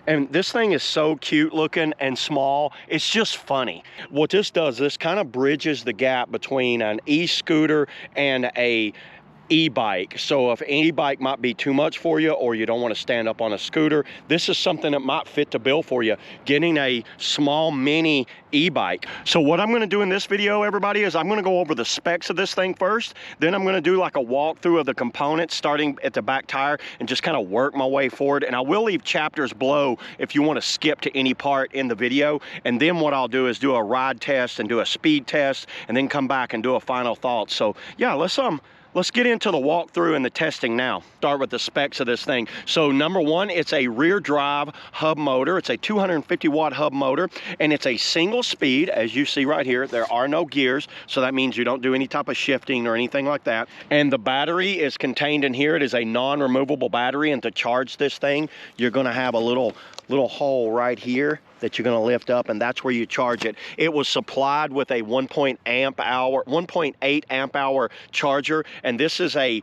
And this thing is so cute looking and small. It's just funny. What this does, this kind of bridges the gap between an e-scooter and a e-bike. So if an e-bike might be too much for you, or you don't want to stand up on a scooter, this is something that might fit the bill for you, getting a small mini e-bike. So what I'm going to do in this video, everybody, is I'm going to go over the specs of this thing first. Then I'm going to do like a walkthrough of the components, starting at the back tire, and just kind of work my way forward. And I will leave chapters below if you want to skip to any part in the video. And then what I'll do is do a ride test and do a speed test, and then come back and do a final thought. So yeah, let's get into the walkthrough and the testing now. Start with the specs of this thing. So number one, it's a rear drive hub motor. It's a 250 watt hub motor, and it's a single speed, as you see right here. There are no gears, so that means you don't do any type of shifting or anything like that. And the battery is contained in here. It is a non-removable battery, and to charge this thing, you're gonna have a little hole right here that you're going to lift up, and that's where you charge it. It was supplied with a 1.8 amp hour charger, and this is a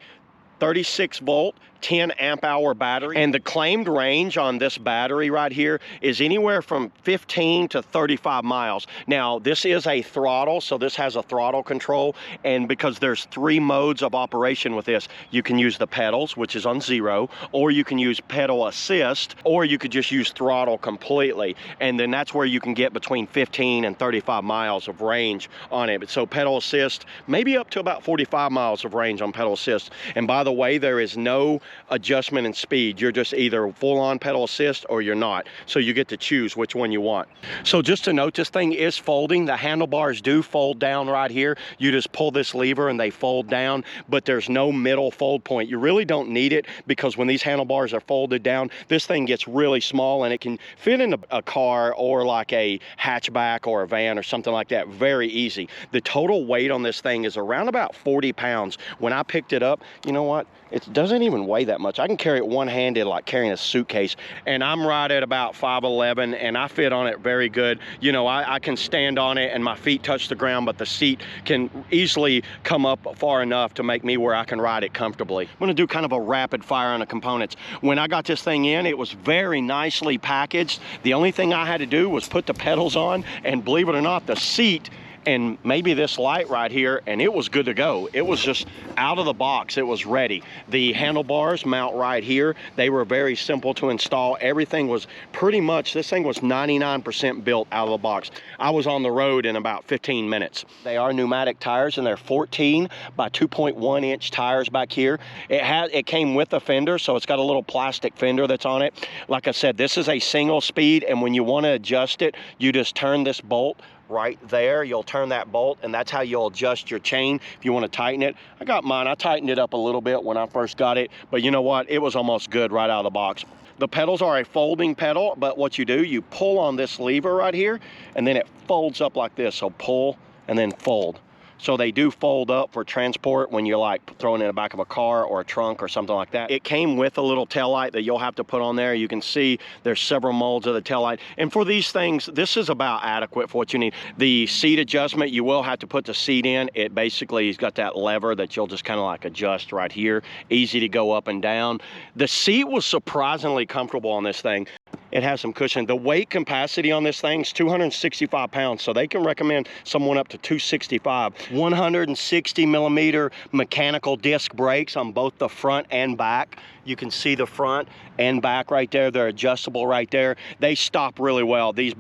36 volt 10 amp hour battery, and the claimed range on this battery right here is anywhere from 15 to 35 miles. Now this is a throttle, so this has a throttle control, and because there's 3 modes of operation with this, you can use the pedals, which is on 0, or you can use pedal assist, or you could just use throttle completely, and then that's where you can get between 15 and 35 miles of range on it. So pedal assist, maybe up to about 45 miles of range on pedal assist. And by the way, there is no adjustment in speed. You're just either full on pedal assist or you're not. So you get to choose which one you want. So just to note, this thing is folding. The handlebars do fold down right here. You just pull this lever and they fold down, but there's no middle fold point. You really don't need it, because when these handlebars are folded down, this thing gets really small, and it can fit in a car or like a hatchback or a van or something like that very easy. The total weight on this thing is around about 40 pounds. When I picked it up, you know what? It doesn't even weigh that much. I can carry it one-handed like carrying a suitcase, and I'm right at about 5'11", and I fit on it very good. You know, I can stand on it and my feet touch the ground, but the seat can easily come up far enough to make me where I can ride it comfortably. I'm gonna do kind of a rapid fire on the components. When I got this thing in, it was very nicely packaged. The only thing I had to do was put the pedals on, and believe it or not, the seat and maybe this light right here, and it was good to go. It was just out of the box, it was ready. The handlebars mount right here. They were very simple to install. Everything was pretty much, this thing was 99% built out of the box. I was on the road in about 15 minutes. They are pneumatic tires, and they're 14 by 2.1 inch tires back here. It came with a fender, so it's got a little plastic fender that's on it. Like I said, this is a single speed, and when you want to adjust it, you just turn this bolt right there. You'll turn that bolt, and that's how you'll adjust your chain if you want to tighten it. I got mine, I tightened it up a little bit when I first got it, but you know what, it was almost good right out of the box. The pedals are a folding pedal, but what you do, you pull on this lever right here, and then it folds up like this. So pull and then fold. So they do fold up for transport when you're like throwing it in the back of a car or a trunk or something like that. It came with a little taillight that you'll have to put on there. You can see there's several molds of the taillight. And for these things, this is about adequate for what you need. The seat adjustment, you will have to put the seat in. It basically has got that lever that you'll just kind of like adjust right here. Easy to go up and down. The seat was surprisingly comfortable on this thing. It has some cushion. The weight capacity on this thing is 265 pounds, so they can recommend someone up to 265. 160 millimeter mechanical disc brakes on both the front and back. You can see the front and back right there. They're adjustable right there. They stop really well. These,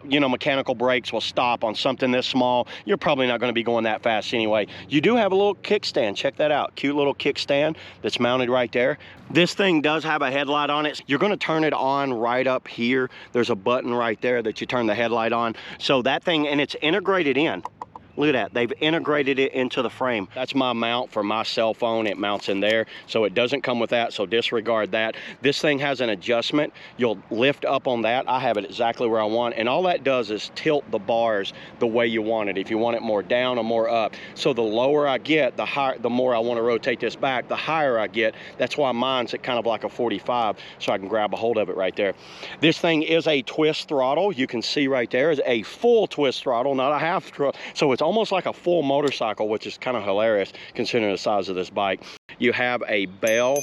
you know, mechanical brakes will stop on something this small. You're probably not going to be going that fast anyway. You do have a little kickstand. Check that out. Cute little kickstand that's mounted right there. This thing does have a headlight on it. You're going to turn it on right up here. There's a button right there that you turn the headlight on. So that thing, and it's integrated in. Look at that, they've integrated it into the frame. That's my mount for my cell phone. It mounts in there, so it doesn't come with that, so disregard that. This thing has an adjustment. You'll lift up on that. I have it exactly where I want, and all that does is tilt the bars the way you want it. If you want it more down or more up. So the lower I get, the higher, the more I want to rotate this back, the higher I get. That's why mine's at kind of like a 45, so I can grab a hold of it right there. This thing is a twist throttle. You can see right there is a full twist throttle, not a half throttle. So it's almost like a full motorcycle, which is kind of hilarious considering the size of this bike. You have a bell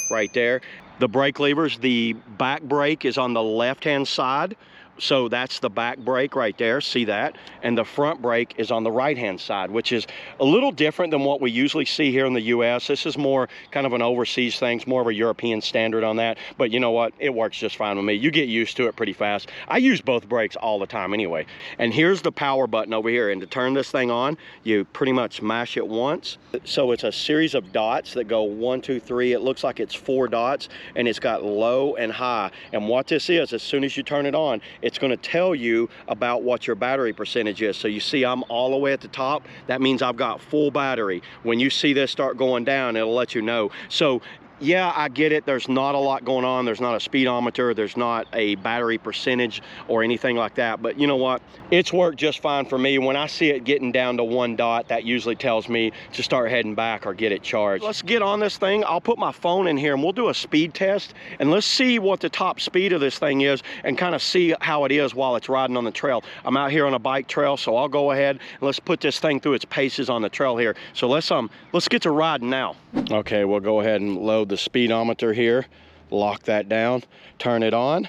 right there. The brake levers, the back brake is on the left-hand side. So that's the back brake right there, see that? And the front brake is on the right-hand side, which is a little different than what we usually see here in the US. This is more kind of an overseas thing. It's more of a European standard on that. But you know what? It works just fine with me. You get used to it pretty fast. I use both brakes all the time anyway. And here's the power button over here. And to turn this thing on, you pretty much mash it once. So it's a series of dots that go 1, 2, 3. It looks like it's 4 dots, and it's got low and high. And what this is, as soon as you turn it on, it's going to tell you about what your battery percentage is. So you see I'm all the way at the top. That means I've got full battery. When you see this start going down, it'll let you know. So yeah, I get it. There's not a lot going on. There's not a speedometer. There's not a battery percentage or anything like that. But you know what? It's worked just fine for me. When I see it getting down to 1 dot, that usually tells me to start heading back or get it charged. Let's get on this thing. I'll put my phone in here and we'll do a speed test. And let's see what the top speed of this thing is and kind of see how it is while it's riding on the trail. I'm out here on a bike trail, so I'll go ahead and let's put this thing through its paces on the trail here. So let's get to riding now. Okay, we'll go ahead and load the speedometer here, lock that down, turn it on,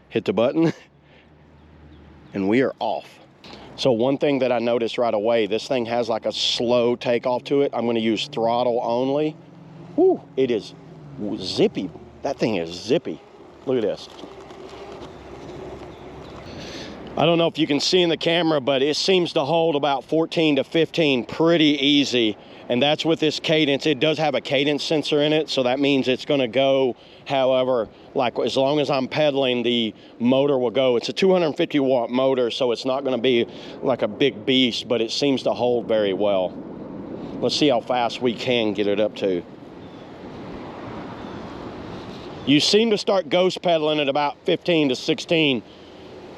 hit the button, and we are off. So one thing that I noticed right away, this thing has like a slow takeoff to it. I'm going to use throttle only. Woo, it is zippy. That thing is zippy. Look at this. I don't know if you can see in the camera, but it seems to hold about 14 to 15 pretty easy. And that's with this cadence. It does have a cadence sensor in it, so that means it's going to go however, like as long as I'm pedaling, the motor will go. It's a 250 watt motor, so it's not going to be like a big beast, but it seems to hold very well. Let's see how fast we can get it up to. You seem to start ghost pedaling at about 15 to 16,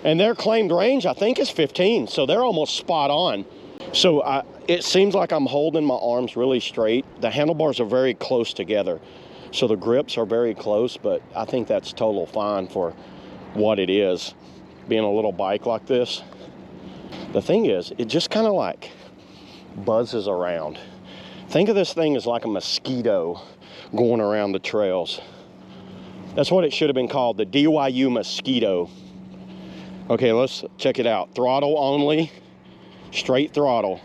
and their claimed range I think is 15, so they're almost spot on. So it seems like I'm holding my arms really straight. The handlebars are very close together, so the grips are very close, but I think that's total fine for what it is, being a little bike like this. The thing is, it just kind of like buzzes around. Think of this thing as like a mosquito going around the trails. That's what it should have been called, the DYU mosquito. Okay, let's check it out. Throttle only. Straight throttle.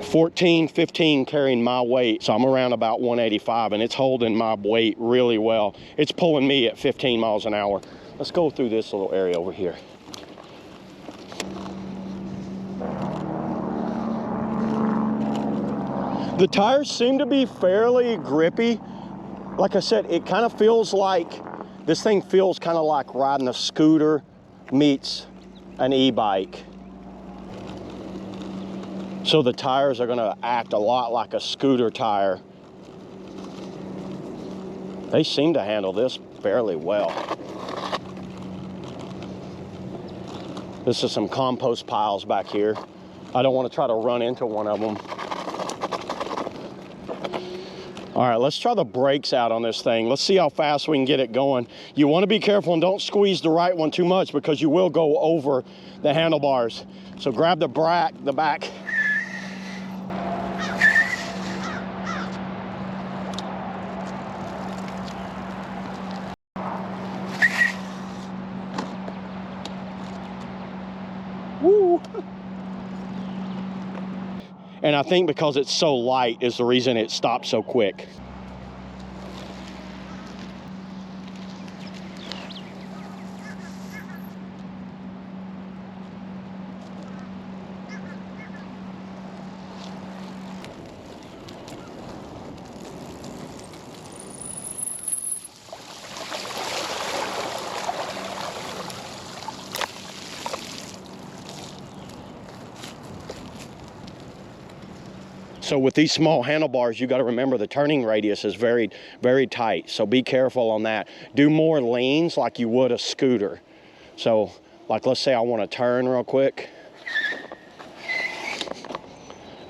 14, 15 carrying my weight, so I'm around about 185, and it's holding my weight really well. It's pulling me at 15 miles an hour. Let's go through this little area over here. The tires seem to be fairly grippy. Like I said, it kind of feels like, this thing feels kind of like riding a scooter meets an e-bike. So the tires are going to act a lot like a scooter tire. They seem to handle this fairly well. This is some compost piles back here. I don't want to try to run into one of them. All right, let's try the brakes out on this thing. Let's see how fast we can get it going. You want to be careful and don't squeeze the right one too much because you will go over the handlebars. So grab the back. Woo! And I think because it's so light is the reason it stopped so quick. So with these small handlebars, you got to remember the turning radius is very, very tight. So be careful on that. Do more leans like you would a scooter. So like, let's say I want to turn real quick.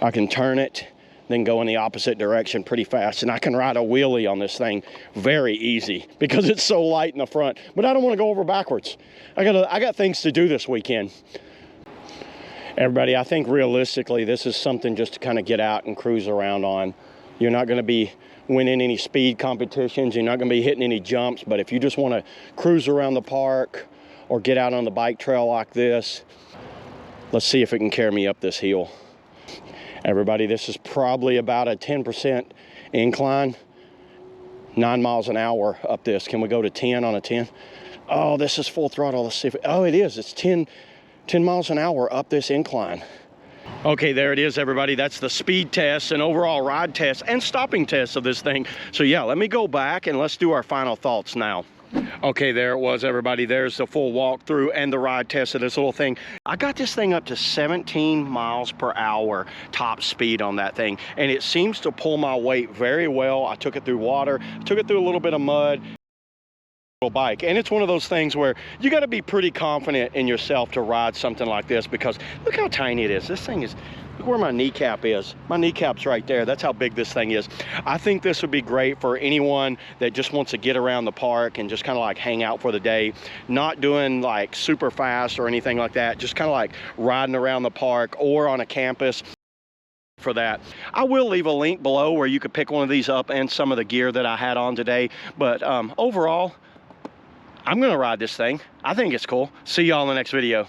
I can turn it, then go in the opposite direction pretty fast. And I can ride a wheelie on this thing very easy because it's so light in the front. But I don't want to go over backwards. I got things to do this weekend. Everybody, I think realistically, this is something just to kind of get out and cruise around on. You're not going to be winning any speed competitions. You're not gonna be hitting any jumps, but if you just wanna cruise around the park or get out on the bike trail like this, let's see if it can carry me up this hill. Everybody, this is probably about a 10% incline, 9 miles an hour up this. Can we go to 10 on a 10? Oh, this is full throttle. Let's see if oh, it is. It's 10 miles an hour up this incline. Okay, there it is, everybody. That's the speed test and overall ride test and stopping test of this thing. So yeah, let me go back and let's do our final thoughts now. Okay, there it was, everybody. There's the full walkthrough and the ride test of this little thing. I got this thing up to 17 miles per hour top speed on that thing, and it seems to pull my weight very well. I took it through water, took it through a little bit of mud. Bike, and it's one of those things where you got to be pretty confident in yourself to ride something like this, because look how tiny it is. This thing is, look where my kneecap is. My kneecap's right there. That's how big this thing is. I think this would be great for anyone that just wants to get around the park and just kind of like hang out for the day, not doing like super fast or anything like that, just kind of like riding around the park or on a campus. For that, I will leave a link below where you could pick one of these up and some of the gear that I had on today. But overall, I'm gonna ride this thing. I think it's cool. See y'all in the next video.